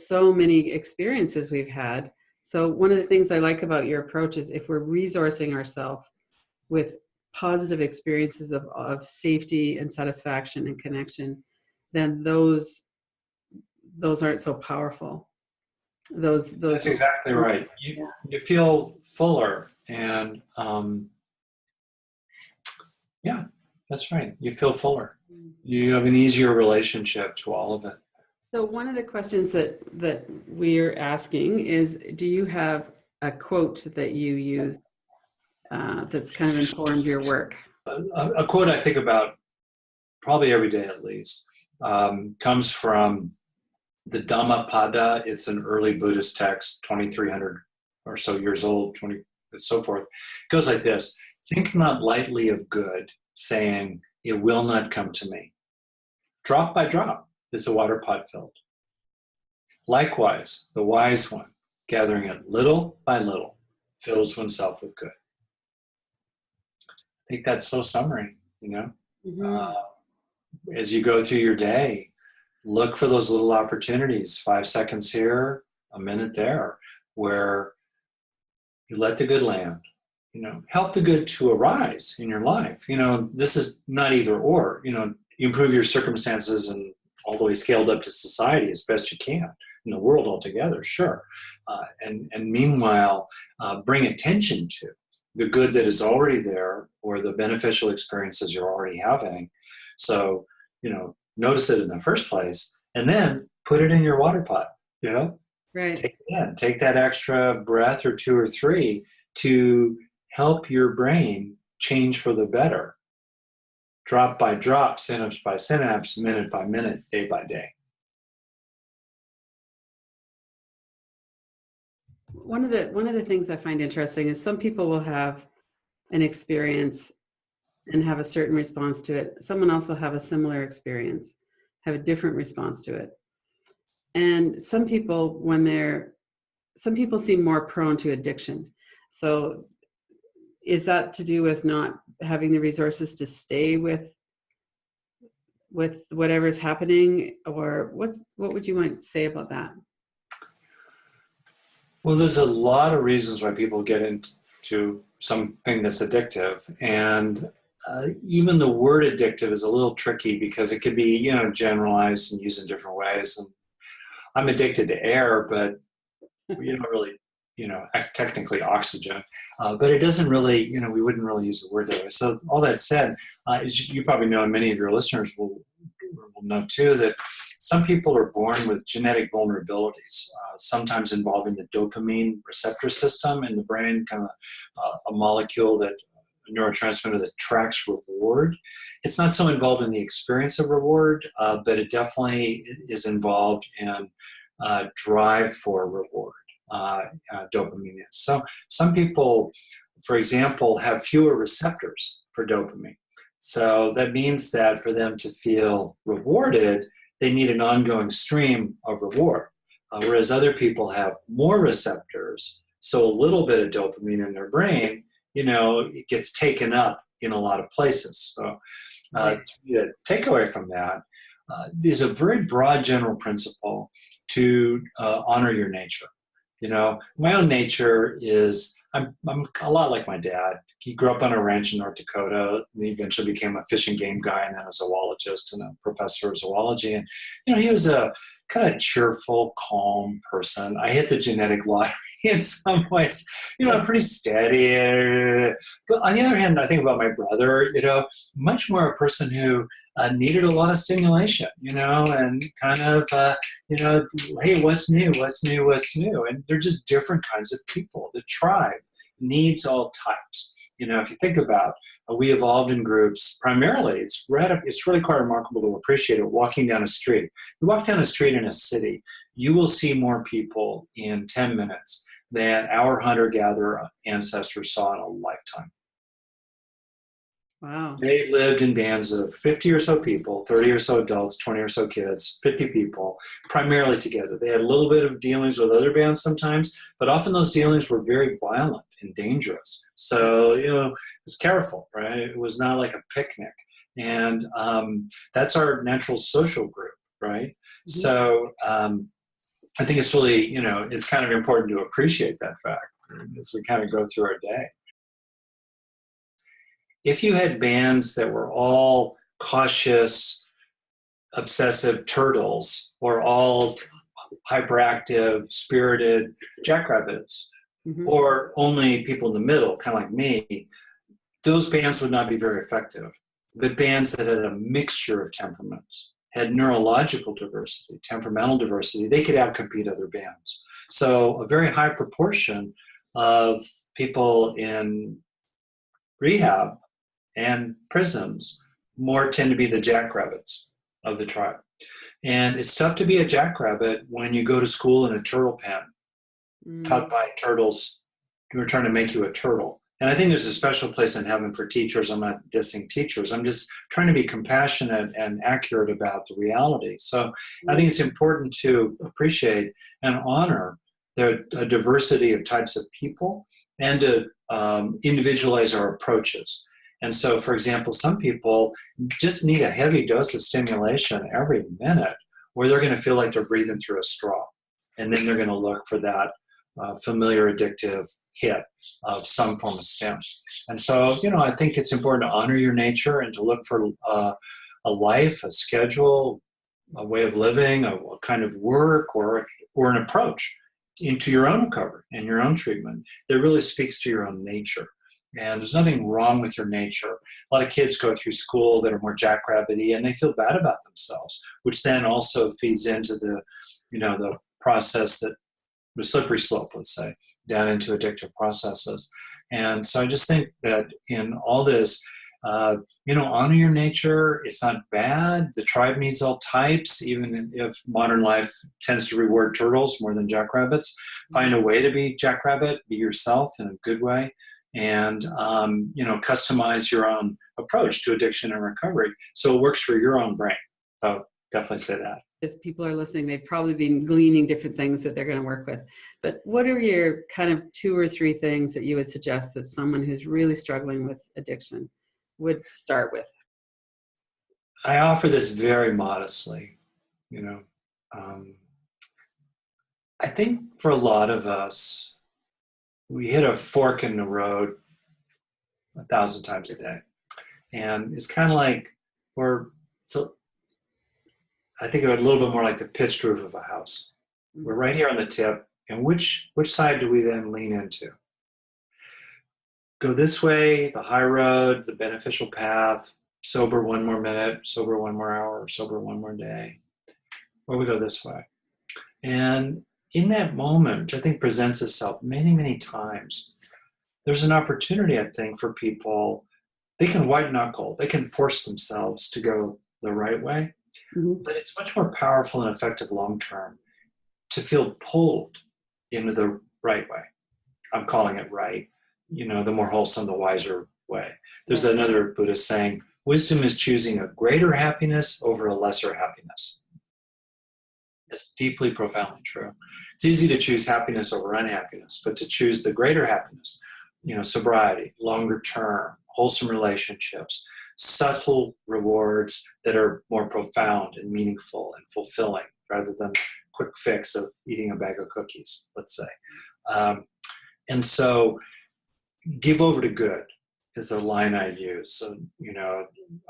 so many experiences we've had. So one of the things I like about your approach is if we're resourcing ourselves with positive experiences of safety and satisfaction and connection, then those aren't so powerful. Those That's exactly right. You feel fuller, and that's right. You feel fuller. You have an easier relationship to all of it. So one of the questions that we're asking is, do you have a quote that you use that's kind of informed your work? A quote I think about probably every day at least comes from the Dhammapada. It's an early Buddhist text, 2,300 or so years old, and so forth. It goes like this: think not lightly of good, saying, it will not come to me. Drop by drop is a water pot filled. Likewise, the wise one, gathering it little by little, fills oneself with good. I think that's so summary, As you go through your day, look for those little opportunities, 5 seconds here, a minute there, where you let the good land, help the good to arise in your life. This is not either or, improve your circumstances and all the way scaled up to society as best you can in the world altogether, sure. And meanwhile, bring attention to the good that is already there or the beneficial experiences you're already having. So, notice it in the first place and then put it in your water pot, Right. Take that extra breath or 2 or 3 to help your brain change for the better. Drop by drop, synapse by synapse, minute by minute, day by day. One of the things I find interesting is some people will have an experience and have a certain response to it. Someone else will have a similar experience, have a different response to it. And some people seem more prone to addiction. So is that to do with not having the resources to stay with whatever's happening, or what would you want to say about that? Well, there's a lot of reasons why people get into something that's addictive, and even the word addictive is a little tricky because it could be, generalized and used in different ways. And I'm addicted to air, but you don't really, technically oxygen, but it doesn't really, we wouldn't really use the word that way. So all that said, as you probably know, and many of your listeners will know too, that some people are born with genetic vulnerabilities, sometimes involving the dopamine receptor system in the brain, kind of a molecule a neurotransmitter that tracks reward. It's not so involved in the experience of reward, but it definitely is involved in drive for reward. Dopamine is. So some people, for example, have fewer receptors for dopamine. So that means that for them to feel rewarded, they need an ongoing stream of reward. Whereas other people have more receptors, so a little bit of dopamine in their brain, it gets taken up in a lot of places. So the takeaway from that is a very broad general principle to honor your nature. My own nature is, I'm a lot like my dad. He grew up on a ranch in North Dakota, and he eventually became a fish and game guy and then a zoologist and a professor of zoology. And, he was a kind of cheerful, calm person. I hit the genetic lottery in some ways, pretty steady. But on the other hand, I think about my brother, much more a person who needed a lot of stimulation, and kind of, hey, what's new? And they're just different kinds of people. The tribe needs all types. If you think about, we evolved in groups. Primarily, it's really quite remarkable to appreciate it. Walking down a street, you walk down a street in a city, you will see more people in 10 minutes than our hunter-gatherer ancestors saw in a lifetime. Wow. They lived in bands of 50 or so people, 30 or so adults, 20 or so kids, 50 people, primarily together. They had a little bit of dealings with other bands sometimes, but often those dealings were very violent and dangerous. So, it's careful, right? It was not like a picnic. And that's our natural social group, right? Mm-hmm. So I think it's really, it's kind of important to appreciate that fact as we kind of go through our day. If you had bands that were all cautious, obsessive turtles, or all hyperactive, spirited jackrabbits, mm-hmm. or only people in the middle, kind of like me, those bands would not be very effective. But bands that had a mixture of temperaments, had neurological diversity, temperamental diversity, they could outcompete other bands. So a very high proportion of people in rehab and prisons more tend to be the jackrabbits of the tribe. And it's tough to be a jackrabbit when you go to school in a turtle pen, taught by turtles who are trying to make you a turtle. And I think there's a special place in heaven for teachers. I'm not dissing teachers. I'm just trying to be compassionate and accurate about the reality. So I think it's important to appreciate and honor the diversity of types of people and to individualize our approaches. And so, for example, some people just need a heavy dose of stimulation every minute, or they're going to feel like they're breathing through a straw. And then they're going to look for that familiar addictive hit of some form of stim. And so, I think it's important to honor your nature and to look for a life, a schedule, a way of living, a kind of work, or an approach into your own recovery and your own treatment that really speaks to your own nature. And there's nothing wrong with your nature. A lot of kids go through school that are more jackrabbity and they feel bad about themselves, which then also feeds into the process, that the slippery slope, let's say, down into addictive processes. And so I just think that in all this, honor your nature. It's not bad. The tribe needs all types, even if modern life tends to reward turtles more than jackrabbits. Find a way to be jackrabbit, be yourself in a good way, and customize your own approach to addiction and recovery so it works for your own brain. So definitely say that. As people are listening, they've probably been gleaning different things that they're going to work with. But what are your kind of 2 or 3 things that you would suggest that someone who's really struggling with addiction would start with? I offer this very modestly. I think for a lot of us, we hit a fork in the road 1,000 times a day. And it's kind of like I think of it a little bit more like the pitched roof of a house. We're right here on the tip, and which side do we then lean into? Go this way, the high road, the beneficial path, sober 1 more minute, sober 1 more hour, sober 1 more day, or we go this way. And in that moment, which I think presents itself many, many times, there's an opportunity, I think, for people. They can white knuckle, they can force themselves to go the right way. Mm-hmm. But it's much more powerful and effective long-term to feel pulled into the right way. I'm calling it right. The more wholesome, the wiser way. There's another Buddhist saying, wisdom is choosing a greater happiness over a lesser happiness. It's deeply, profoundly true. It's easy to choose happiness over unhappiness, but to choose the greater happiness, sobriety, longer term, wholesome relationships, subtle rewards that are more profound and meaningful and fulfilling rather than quick fix of eating a bag of cookies, let's say. And so give over to good is a line I use. So,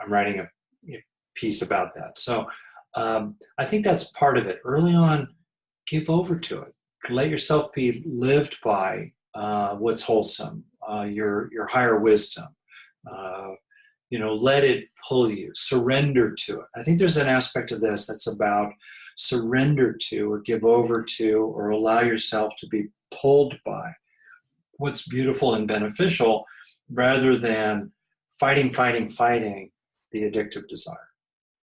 I'm writing a piece about that. So I think that's part of it. Early on, give over to it. Let yourself be lived by what's wholesome, your higher wisdom. Let it pull you, surrender to it. I think there's an aspect of this that's about surrender to, or give over to, or allow yourself to be pulled by what's beautiful and beneficial, rather than fighting the addictive desire.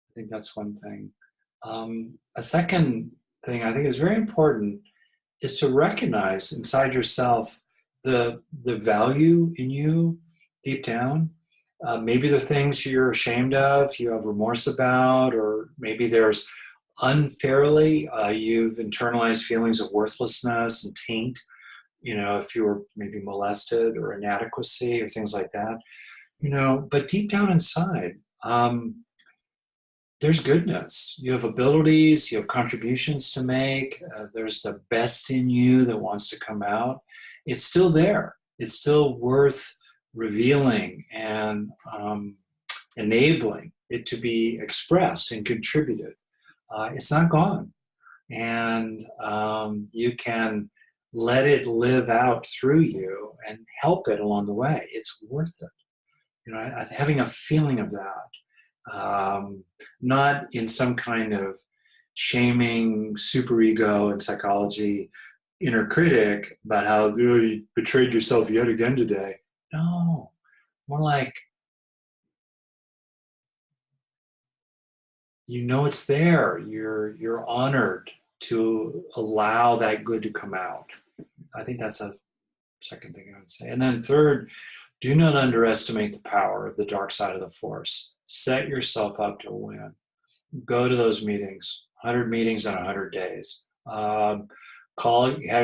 I think that's one thing. A second thing I think is very important is to recognize inside yourself the value in you deep down. Maybe the things you're ashamed of, you have remorse about, or maybe there's unfairly, you've internalized feelings of worthlessness and taint, if you were maybe molested or inadequacy or things like that, but deep down inside, there's goodness. You have abilities, you have contributions to make, there's the best in you that wants to come out. It's still there. It's still worth revealing and enabling it to be expressed and contributed. It's not gone. And you can let it live out through you and help it along the way. It's worth it. Having a feeling of that, not in some kind of shaming superego and psychology inner critic about how you betrayed yourself yet again today. No, more like, it's there. You're honored to allow that good to come out. I think that's a second thing I would say. And then third, do not underestimate the power of the dark side of the force. Set yourself up to win. Go to those meetings, 100 meetings in 100 days. Have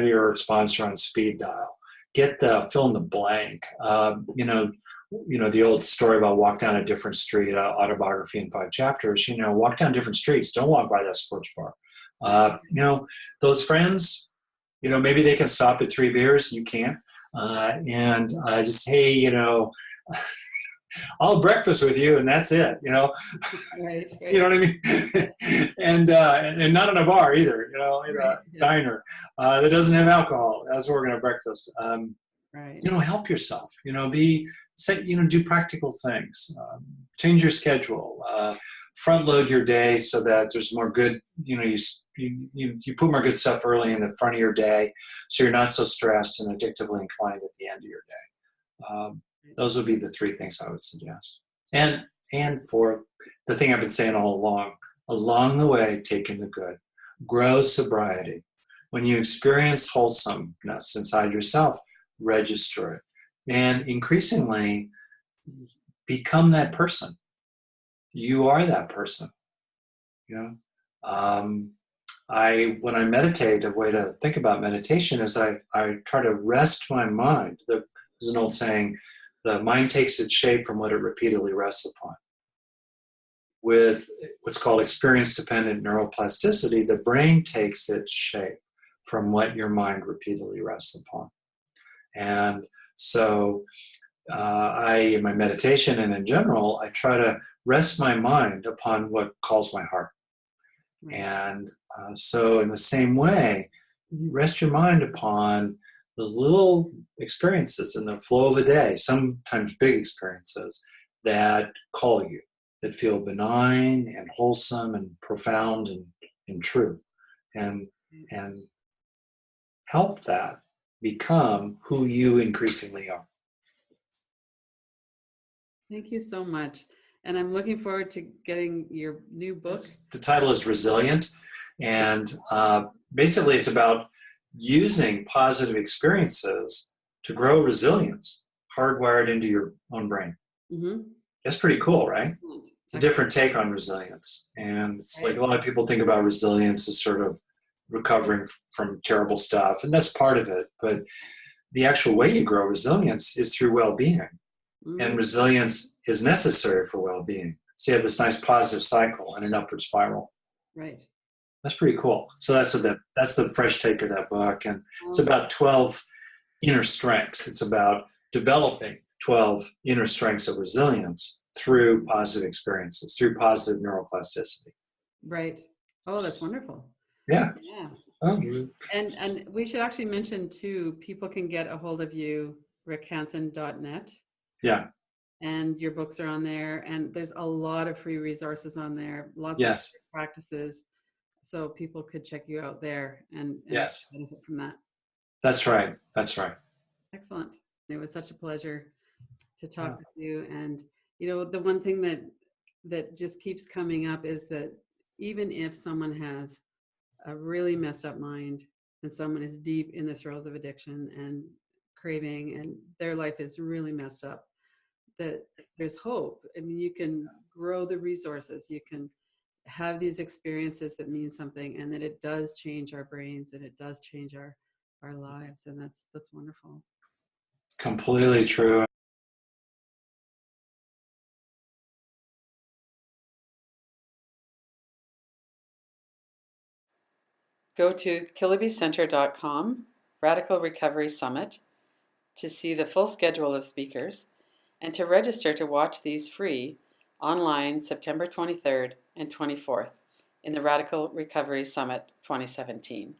your sponsor on speed dial. get the fill in the blank. The old story about walk down a different street, autobiography in 5 chapters. Walk down different streets. Don't walk by that sports bar. Those friends, maybe they can stop at 3 beers. You can't. And just, hey, I'll have breakfast with you, and that's it. Right. You know what I mean? and not in a bar either. In a diner that doesn't have alcohol. That's where we're going to breakfast. Right. Help yourself. Do practical things. Change your schedule. Front load your day so that there's more good. You put more good stuff early in the front of your day, so you're not so stressed and addictively inclined at the end of your day. Those would be the 3 things I would suggest. And for the thing I've been saying all along the way, take in the good. Grow sobriety. When you experience wholesomeness inside yourself, register it. And increasingly, become that person. You are that person. When I meditate, a way to think about meditation is I try to rest my mind. There's an old saying, the mind takes its shape from what it repeatedly rests upon. With what's called experience-dependent neuroplasticity, the brain takes its shape from what your mind repeatedly rests upon. And so in my meditation and in general, I try to rest my mind upon what calls my heart. And so in the same way, you rest your mind upon those little experiences in the flow of a day, sometimes big experiences that call you, that feel benign and wholesome and profound and true, and help that become who you increasingly are. Thank you so much. And I'm looking forward to getting your new book. The title is Resilient. And basically it's about using positive experiences to grow resilience, hardwired into your own brain. Mm-hmm. That's pretty cool, right? It's a different take on resilience. And it's like a lot of people think about resilience as sort of recovering from terrible stuff. And that's part of it. But the actual way you grow resilience is through well-being. Mm-hmm. And resilience is necessary for well-being. So you have this nice positive cycle and an upward spiral. Right. That's pretty cool. So that's the fresh take of that book. And it's about 12 inner strengths. It's about developing 12 inner strengths of resilience through positive experiences, through positive neuroplasticity. Right. Oh, that's wonderful. Yeah. Yeah. Oh. And we should actually mention too, people can get a hold of you, rickhanson.net. Yeah. And your books are on there, and there's a lot of free resources on there, lots of practices. So people could check you out there and benefit from that. That's right. That's right. Excellent. It was such a pleasure to talk with you. And, the one thing that just keeps coming up is that even if someone has a really messed up mind and someone is deep in the throes of addiction and craving and their life is really messed up, that there's hope. I mean, you can grow the resources, you can have these experiences that mean something, and that it does change our brains and it does change our lives. And that's wonderful. It's completely true. Go to killibycenter.com, Radical Recovery Summit, to see the full schedule of speakers and to register to watch these free online September 23rd and 24th in the Radical Recovery Summit 2017.